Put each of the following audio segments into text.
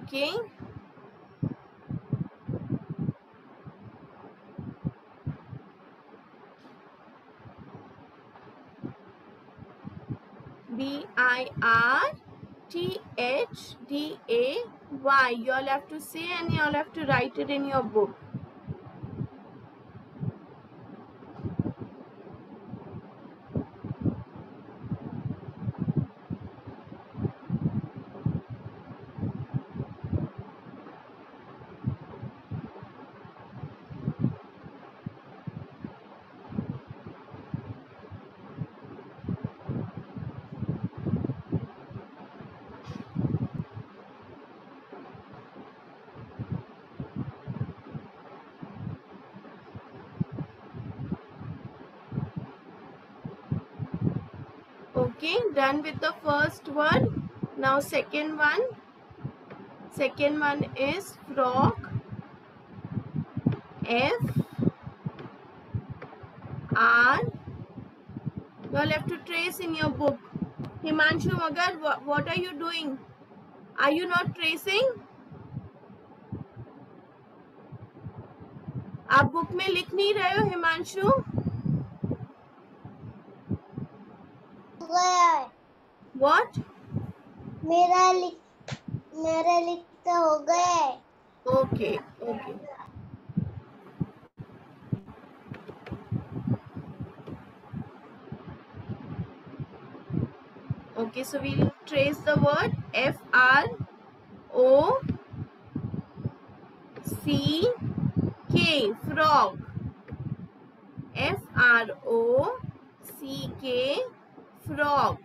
Okay. BIRTHDAY. You all have to say and you all have to write it in your book. Okay, done with the first one. Now second one. Second one is frog. FR. You all have to trace in your book. Himanshu Magar, what are you doing? Are you not tracing? आप book में लिख नहीं रहे हो Himanshu? What? मेरा लिखता हो गया. Okay. Okay, so we'll trace the word FROCK, frog. FROCK, frog.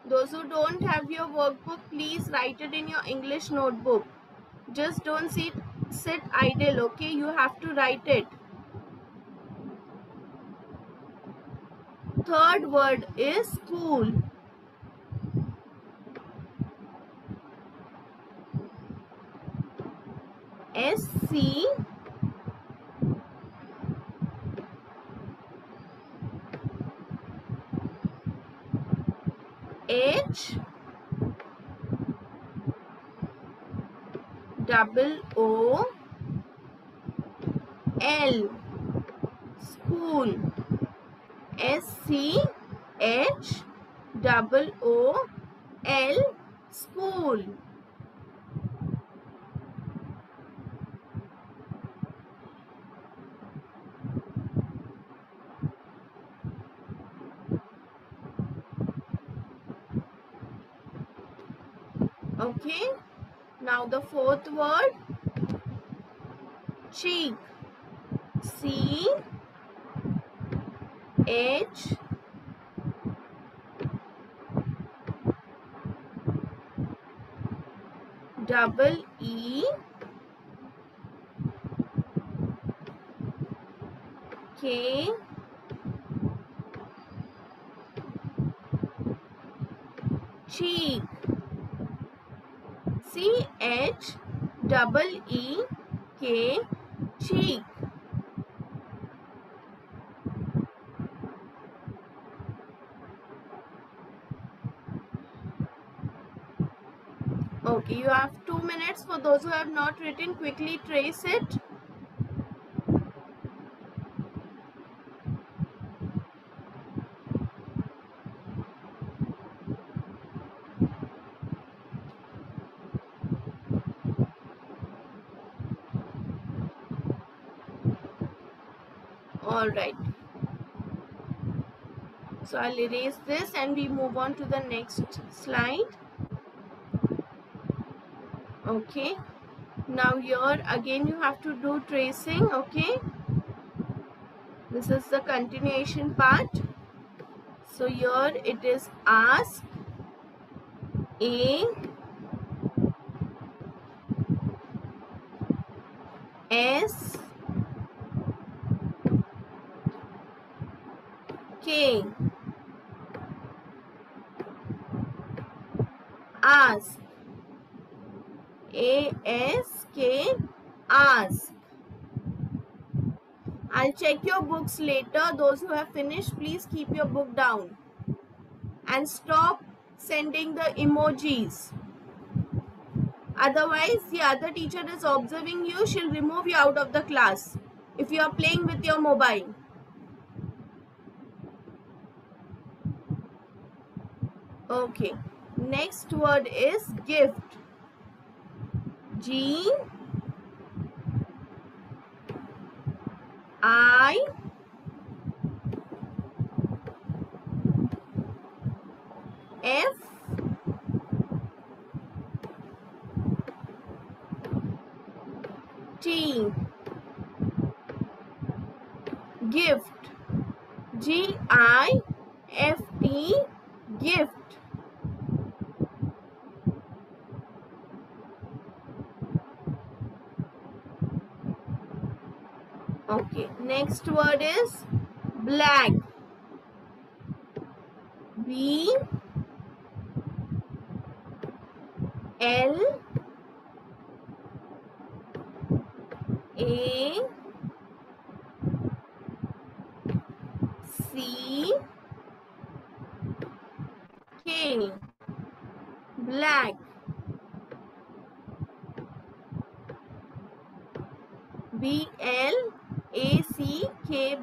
Those who don't have your workbook, please write it in your English notebook. Just don't sit idle, okay? You have to write it. Third word is school. SC H double O L, school. SCH double O L, school. Okay. Now the fourth word, cheek. CH double EK cheek. CH double EK cheek. Okay, you have 2 minutes. For those who have not written, quickly trace it. All right. So I'll erase this and we move on to the next slide. Okay. Now here again you have to do tracing. Okay. This is the continuation part. So here it is ask, A, S, K. Ask. ASK, Ask. I'll check your books later. Those who have finished, please keep your book down. And stop sending the emojis. Otherwise, the other teacher is observing you. She'll remove you out of the class if you are playing with your mobile. Okay. Next word is gift. G I F T. Gift. G-I-F-T. Gift. Okay. Next word is black. B L A C K. Black. B-L-A-C-K.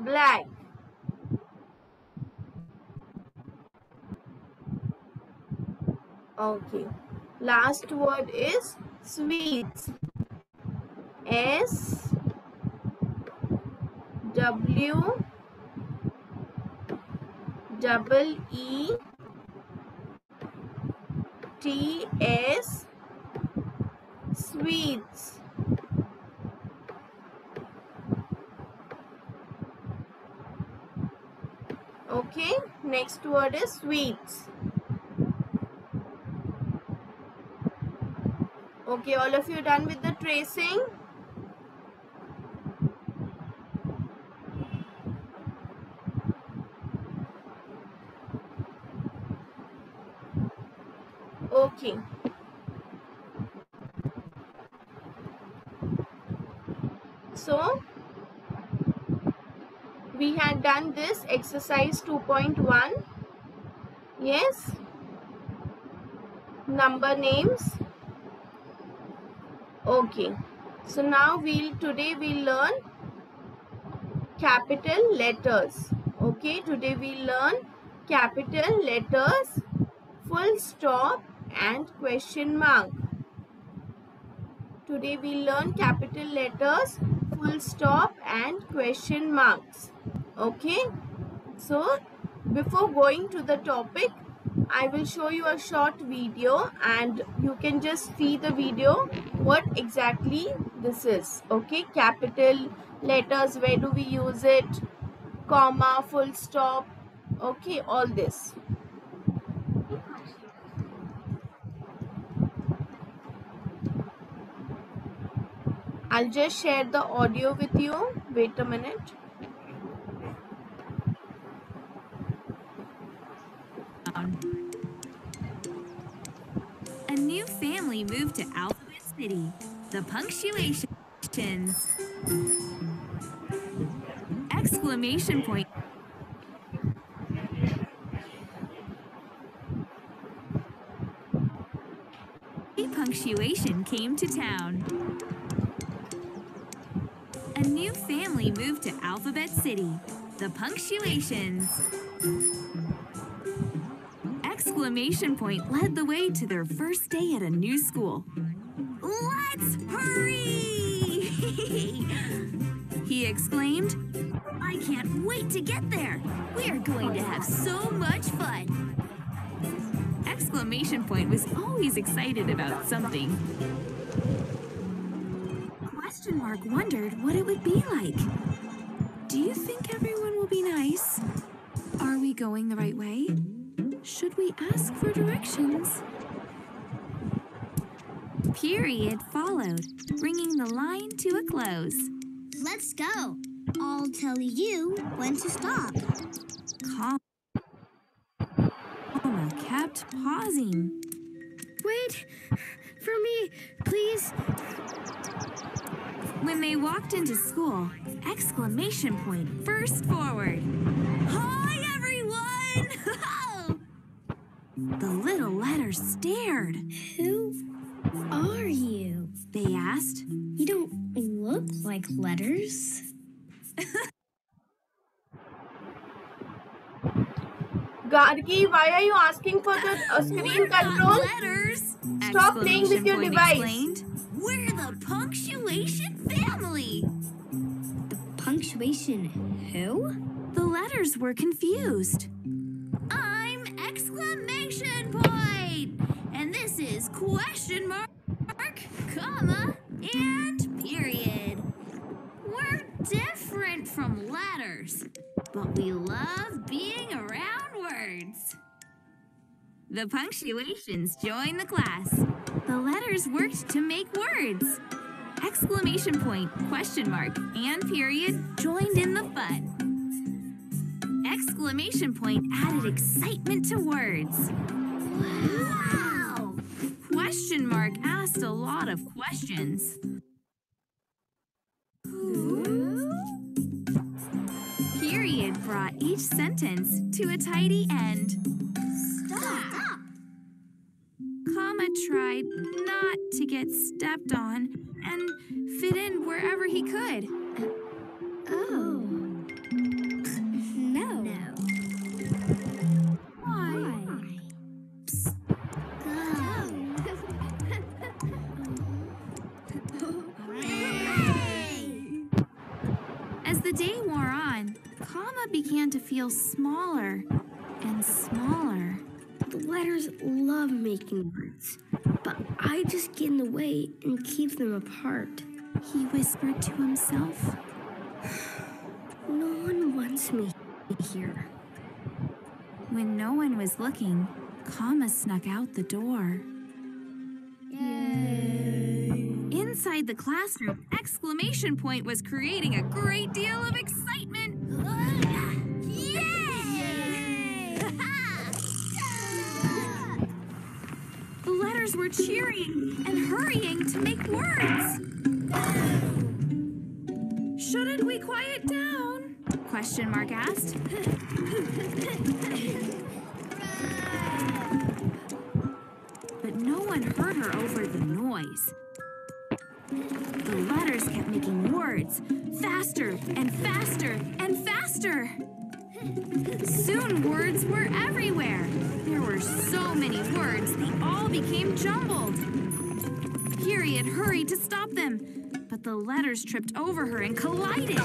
Black. Okay. Last word is sweets. S W double E T S. Sweets. Okay, next word is sweets. Okay, all of you done with the tracing? Okay. So, we had done this exercise 2.1. Yes. Number names. Okay. So now today we'll learn capital letters. Okay. Today we'll learn capital letters, full stop and question mark. Today we'll learn capital letters, full stop and question marks. Okay. So before going to the topic, I will show you a short video and you can just see the video what exactly this is. Okay, capital letters, where do we use it, comma, full stop, okay, all this. I'll just share the audio with you. Wait a minute. A new family moved to Alphabet City. The punctuations. Exclamation point. A punctuation came to town. A new family moved to Alphabet City. The punctuations. Exclamation point led the way to their first day at a new school. Let's hurry! He exclaimed. I can't wait to get there. We are going to have so much fun. Exclamation point was always excited about something. Question mark wondered what it would be like. Do you think everyone will be nice? Are we going the right way? Should we ask for directions? Period followed, bringing the line to a close. Let's go. I'll tell you when to stop. Comma kept pausing. Wait for me, please. When they walked into school, exclamation point burst forward. Hi, everyone! The little letters stared. Who are you? They asked. You don't look like letters. Gargi, why are you asking for the screen control? Letters! Stop playing with your device. Explained. We're the punctuation family. Punctuation who? The letters were confused. I'm exclamation point, and this is question mark, comma, and period. We're different from letters, but we love being around words. The punctuations joined the class. The letters worked to make words. Exclamation point, question mark, and period joined in the fun. Exclamation point added excitement to words. Wow! Question mark asked a lot of questions. Who? Period brought each sentence to a tidy end. Stop! Comma tried not to get stepped on and fit in wherever he could. Oh. No. Why? Psst. As the day wore on, Comma began to feel smaller and smaller. The letters love making words, but I just get in the way and keep them apart. He whispered to himself. No one wants me here. When no one was looking, Comma snuck out the door. Yay! Inside the classroom, exclamation point was creating a great deal of excitement. Yay! The letters were cheering and hurrying to make words. Shouldn't we quiet down? Question mark asked. But no one heard her over the noise. The letters kept making words, faster and faster and faster. Soon words were everywhere. There were so many words, they all became jumbled. Period hurried to stop them, but the letters tripped over her and collided.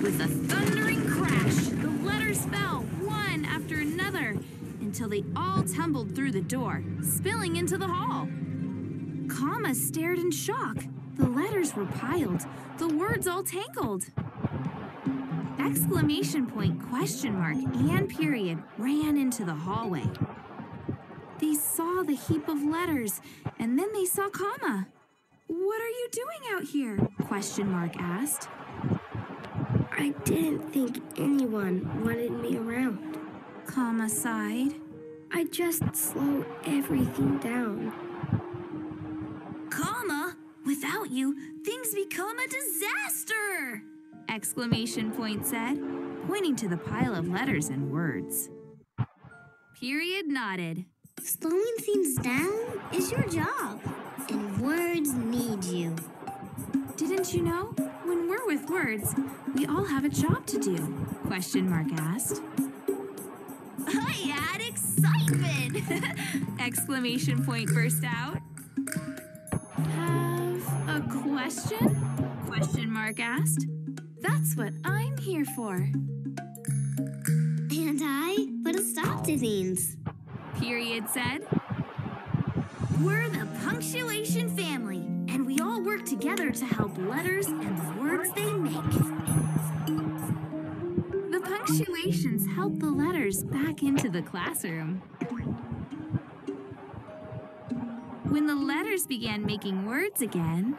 With a thundering crash, the letters fell one after another until they all tumbled through the door, spilling into the hall. Comma stared in shock. The letters were piled, the words all tangled. Exclamation point, question mark, and period ran into the hallway. They saw the heap of letters, and then they saw Comma. What are you doing out here? Question mark asked. I didn't think anyone wanted me around. Comma sighed. I just slow everything down. Comma, without you, things become a disaster! Exclamation point said, pointing to the pile of letters and words. Period nodded. Slowing things down is your job, and words need you. Didn't you know? When we're with words, we all have a job to do. Question mark asked. I add excitement! Exclamation point burst out. Have a question? Question mark asked. That's what I'm here for. And I put a stop to things. Period said. We're the punctuation family, and we all work together to help letters and the words they make. The punctuations help the letters back into the classroom. When the letters began making words again,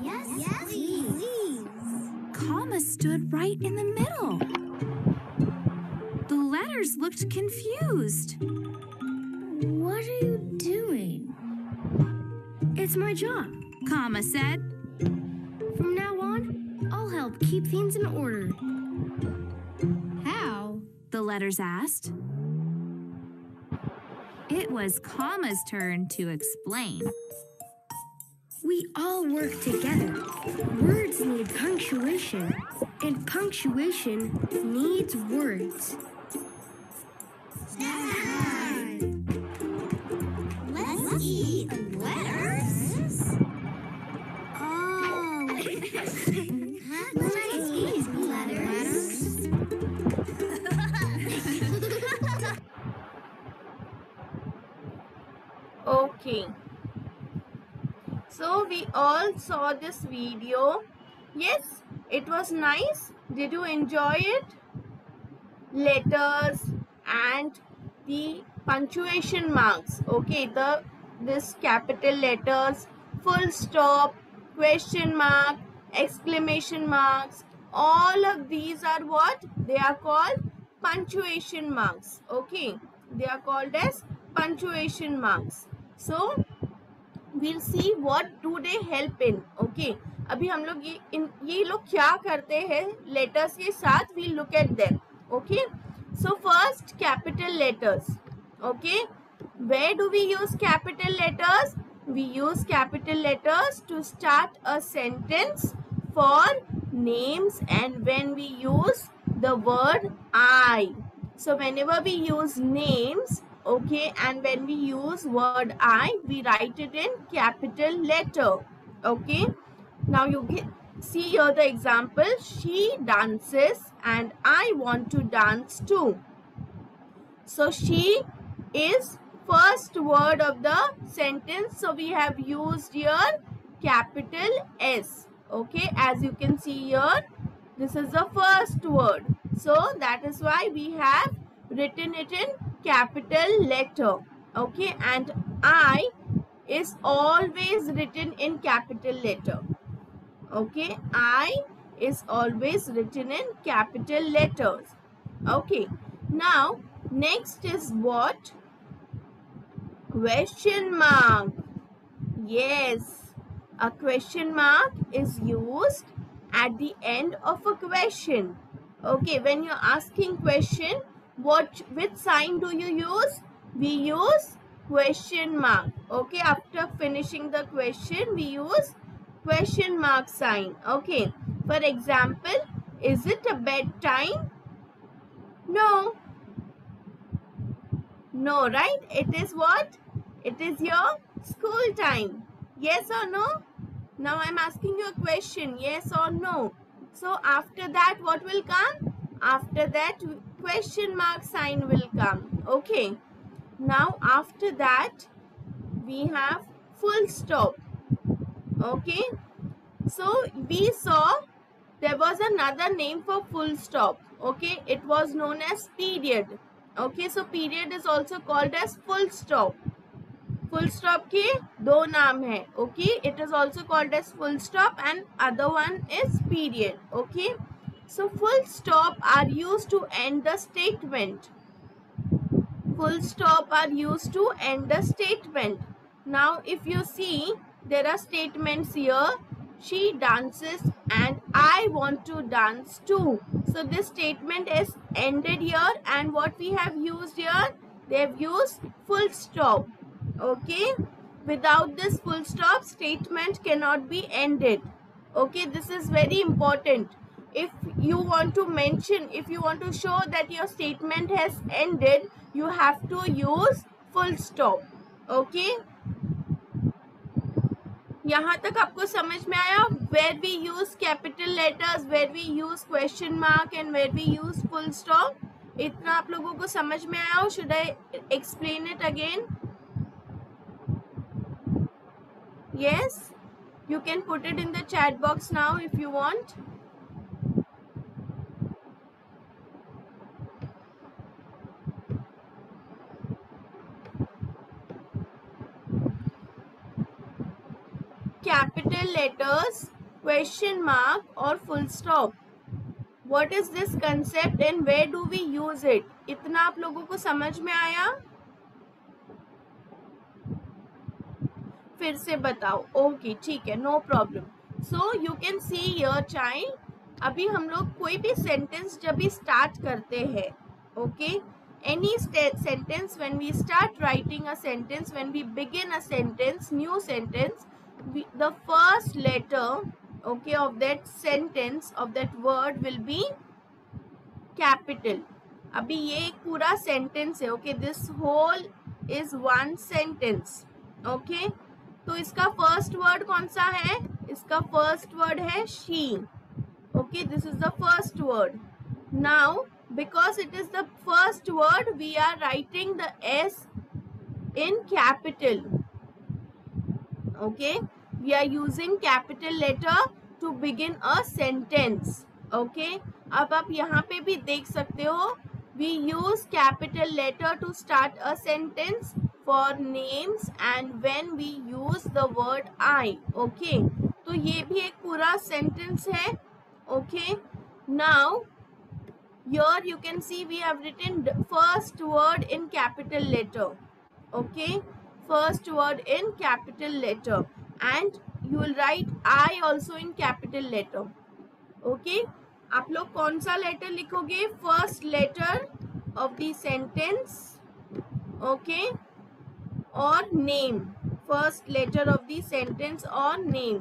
Yes, please. Comma stood right in the middle. The letters looked confused. What are you doing? It's my job. Comma said. From keep things in order. How? The letters asked. It was Comma's turn to explain. We all work together. Words need punctuation, and punctuation needs words. Let's eat letters. Oh. Let's eat letters. Okay. So we all saw this video. Yes, it was nice. Did you enjoy it? Letters and the punctuation marks. Okay, this capital letters, full stop, question mark, exclamation marks, all of these are what? They are called punctuation marks. Okay, they are called as punctuation marks. So we'll see what do they help in. Okay, अभी हम लोग ये लोग क्या करते हैं letters के साथ. We'll look at them. Okay, so first capital letters. Okay, where do we use capital letters? We use capital letters to start a sentence for names and when we use the word I. So whenever we use names, okay, and when we use word I, we write it in capital letter. Okay, now you see here the example. She dances and I want to dance too. So she is first word of the sentence, so we have used here capital S. Okay, as you can see here, this is the first word, so that is why we have written it in capital letter. Okay, and I is always written in capital letter. Okay, I is always written in capital letters. Okay, now next is what? Question mark. Yes, a question mark is used at the end of a question. Okay, when you're asking question, which sign do you use? We use question mark. Okay, after finishing the question, we use question mark sign. Okay, for example, is it a bedtime? No. No, right? It is what? It is your school time. Yes or no? Now I'm asking you a question. Yes or no? So after that, what will come? After that, question mark sign will come. Okay. Now after that, we have full stop. Okay. So we saw there was another name for full stop. Okay. It was known as period. Okay. So period is also called as full stop. Full stop के दो नाम है. Okay, it is also called as full stop and other one is period. Okay, so full stop are used to end the statement. Full stop are used to end the statement. Now if you see, there are statements here. She dances and I want to dance too. So this statement is ended here, and what we have used here? They have used full stop. Okay, without this full stop, statement cannot be ended. Okay, this is very important. If you want to mention, if you want to show that your statement has ended, you have to use full stop. Okay, यहाँ तक आपको समझ में आया? Where we use capital letters, where we use question mark and where we use full stop. इतना आप लोगों को समझ में आया हो? Should I explain it again? Yes, you can put it in the chat box now if you want. Capital letters, question mark or full stop. What is this concept and where do we use it? इतना आप लोगों को समझ में आया? फिर से बताओ. Okay, ठीक है, no problem. So you can see here, child, अभी हम लोग कोई भी सेंटेंस जब भी स्टार्ट करते हैं, okay, any sentence, when we start writing a sentence, when we begin a sentence, new sentence, the first letter, okay, of that sentence, of that word will be capital. अभी ये एक पूरा sentence है, okay, this whole is one sentence, okay. तो इसका first word कौन सा है? इसका फर्स्ट वर्ड है she, okay, this is the first word. Now because it is the first word, we are writing the S in capital, okay, we are using capital letter to begin a sentence, okay. अब आप यहाँ पे भी देख सकते हो, we use capital letter to start a sentence for names and when we use the word I, okay. तो ये भी एक पूरा sentence है, okay. Now here you can see we have written the first word in capital letter, okay, first word in capital letter, and you will write I also in capital letter, okay. आप लोग कौन सा letter लिखोगे? First letter of the sentence, okay, और name, first letter of the sentence और name.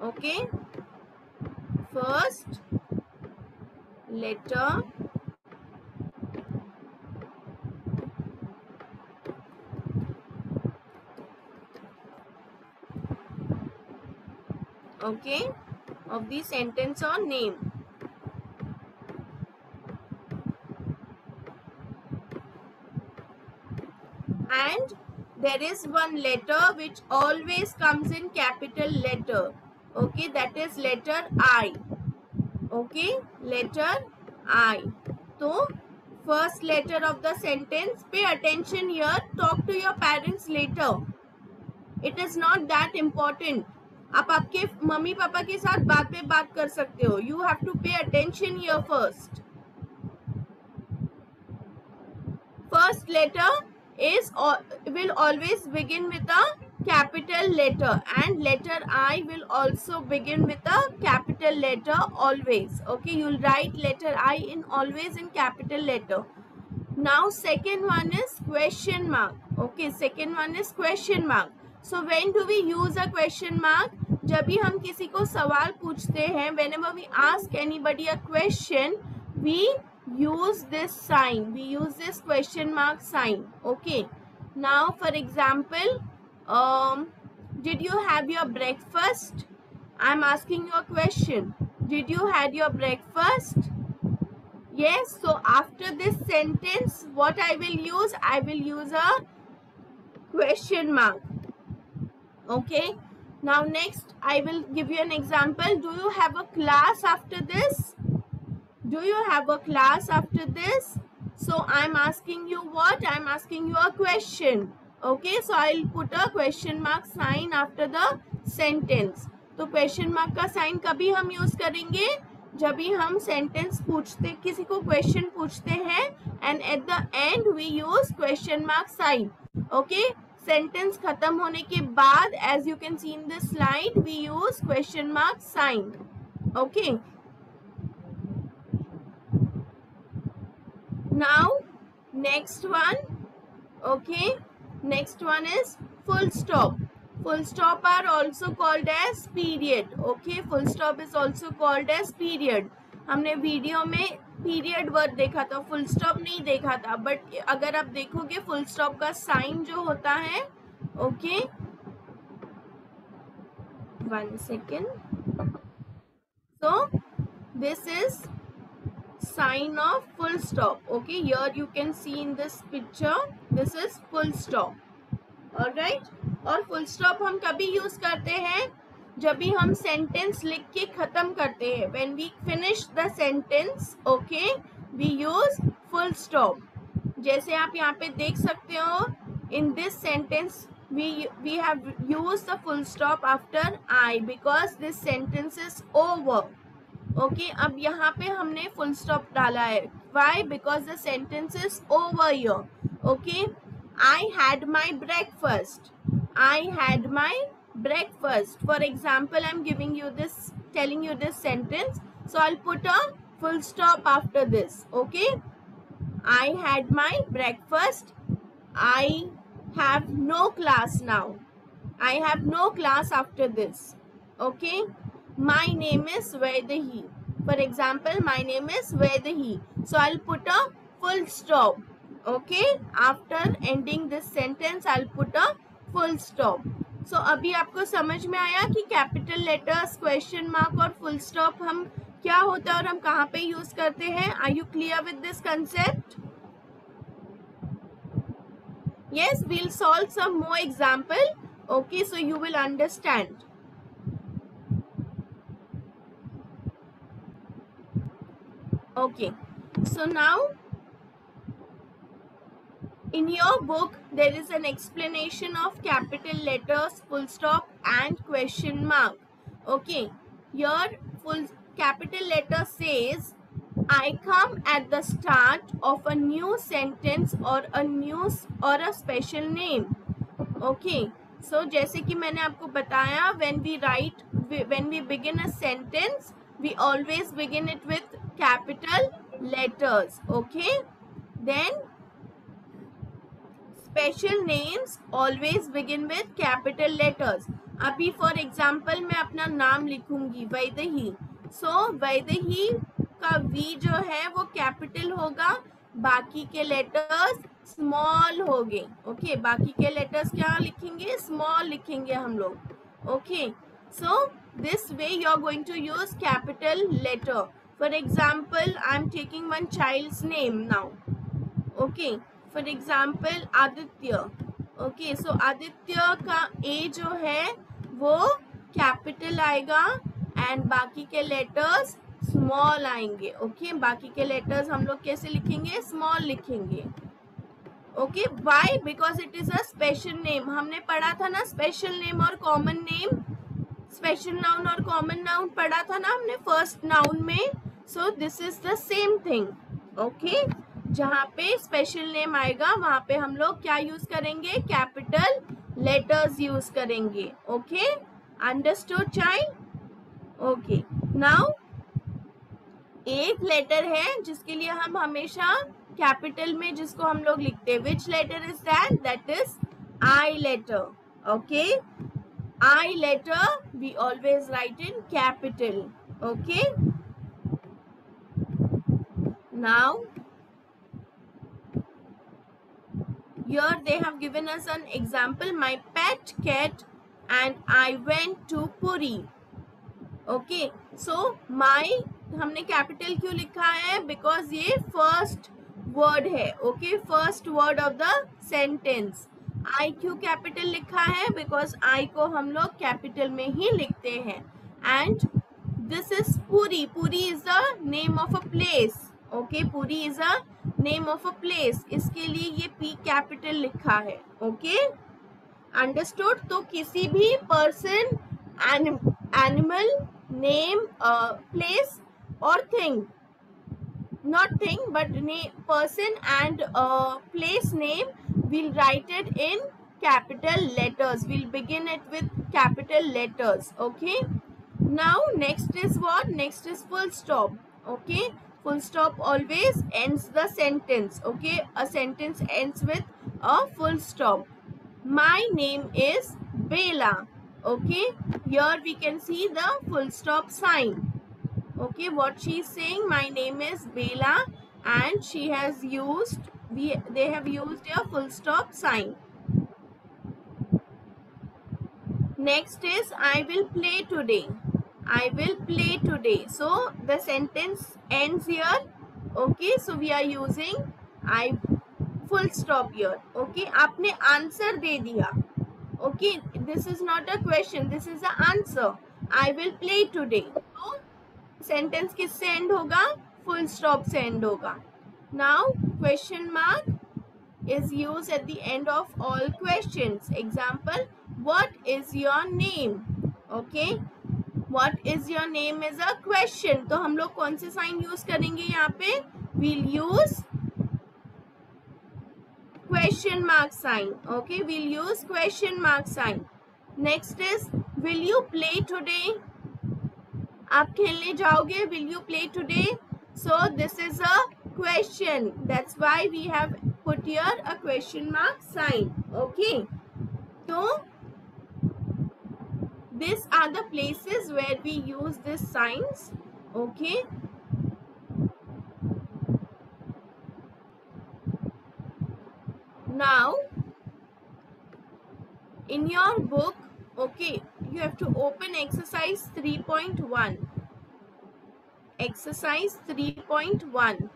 Okay, first letter okay of the sentence or name. And there is one letter which always comes in capital letter, okay, that is letter I, okay, letter I. So first letter of the sentence, pay attention here, talk to your parents later, it is not that important. आप आपके mummy papa के साथ बात पे बात कर सकते हो. You have to pay attention here first. First letter is will always begin with a capital letter, and letter I will also begin with a capital letter always, okay. You will write letter I in always in capital letter. Now second one is question mark, okay, second one is question mark. So when do we use a question mark? जब भी हम किसी को सवाल पूछते हैं, whenever we ask anybody a question, we use this sign, we use this question mark sign, okay. Now for example, did you have your breakfast? I am asking you a question. Did you had your breakfast? Yes. So after this sentence, what I will use? I will use a question mark, okay. Now next I will give you an example. Do you have a class after this? Do you have a class after this? So I am asking you what? I am asking you a question, okay. So I will put a question mark sign after the sentence. तो question mark का sign कभी हम use करेंगे? जब भी हम sentence पूछते, किसी को question पूछते हैं, and at the end we use question mark sign, okay. Sentence खत्म होने के बाद, as you can see in this slide, we use question mark sign, okay. Now next one, okay, next one is full stop. Full stop are also called as period, okay. Full stop is also called as period. हमने video में period word देखा था, full stop नहीं देखा था, but अगर आप देखोगे फुल स्टॉप का साइन जो होता है, okay, 1 second. So this is sign of full stop, okay. Here you can see in this picture, this is full stop, all right. और फुल स्टॉप हम कभी यूज करते हैं? जब भी हम सेंटेंस लिख के खत्म करते हैं, when we finish the sentence, okay, we use full stop. जैसे आप यहाँ पे देख सकते हो, in this sentence we have used the full stop after I because this sentence is over, okay. अब यहाँ पे हमने full stop डाला है. Why? Because the sentence is over here, okay. I had my breakfast. I had my breakfast. For example, I'm giving you this, telling you this sentence. So I'll put a full stop after this. Okay. I had my breakfast. I have no class now. I have no class after this. Okay. My name is Vaidehi. For example, my name is Vaidehi. So I'll put a full stop. Okay. After ending this sentence, I'll put a full stop. So अभी आपको समझ में आया कि capital letters, question mark और full stop हम क्या होता है और हम कहाँ पे यूज करते हैं? Are you clear with this concept? Yes, we'll solve some more example. Okay, so you will understand. Okay, so now in your book there is an explanation of capital letters, full stop and question mark. Okay, your full capital letter says I come at the start of a new sentence or a special name. Okay, so जैसे कि मैंने आपको बताया, when we begin a sentence, we always begin it with capital letters. Okay, then special names always begin with capital letters. अभी for example मैं अपना नाम लिखूंगी वैदेही. So वैदेही का V जो है वो कैपिटल होगा, बाकी के लेटर्स स्मॉल होंगे. ओके, बाकी के लेटर्स क्या लिखेंगे? स्मॉल लिखेंगे हम लोग. Okay, so this way you are going to use capital letter. For example, I am taking one child's name now. Okay, for example Aditya. Okay, so Aditya का ए जो है वो कैपिटल आएगा एंड बाकी के लेटर्स स्मॉल आएंगे. ओके, बाकी के लेटर्स हम लोग कैसे लिखेंगे? स्मॉल लिखेंगे. Okay, why? Because it is a special name. हमने पढ़ा था ना स्पेशल नेम और कॉमन नेम, स्पेशल नाउन और कॉमन नाउन पढ़ा था ना हमने फर्स्ट नाउन में. So this is the same thing. Okay, जहाँ पे स्पेशल नेम आएगा वहां पे हम लोग क्या यूज करेंगे? कैपिटल लेटर्स यूज करेंगे. Okay, understood child? Okay, now एक लेटर है जिसके लिए हम हमेशा कैपिटल में जिसको हम लोग लिखते हैं. Which letter is that? That is I letter. Okay, I letter we always write in capital. Okay, now here they have given us an example. My pet cat and I went to Puri. Okay, so my हमने capital क्यों लिखा है? Because ये first word है. Okay, first word of the sentence. I क्यों capital लिखा है? Because I को हम लोग कैपिटल में ही लिखते हैं. And this is Puri. Puri is the name of a place. Okay, Puri is a name of a place. इसके लिए ये पी कैपिटल लिखा है. Okay, understood? तो किसी भी person, animal, name, place or thing, not thing but person and place name, we'll write it in capital letters. We'll begin it with capital letters. Okay, now next is what? Next is full stop. Okay, full stop always ends the sentence. Okay, a sentence ends with a full stop. My name is Bela. Okay, here we can see the full stop sign. Okay, what she is saying, my name is Bela and she has used, they have used a full stop sign. Next is I will play today. I will play today. So the sentence ends here. Okay, so we are using I full stop here. Okay, आपने answer दे दिया. Okay, this is not a question, this is the answer. I will play today. So sentence किससे and होगा? Full stop से and होगा. Now question mark is used at the end of all questions. Example, what is your name? Okay, what is your name is a question. तो हम लोग कौन से sign use करेंगे यहाँ पे? We'll use question mark sign. Okay, we'll use question mark sign. Next is, will you play today? आप खेलने जाओगे? Will you play today? So this is a question. That's why we have put here a question mark sign. Okay. So these are the places where we use these signs. Okay. Now, in your book, okay, you have to open exercise 3.1. Exercise 3.1.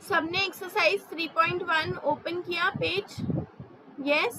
सबने exercise 3.1 open किया page? Yes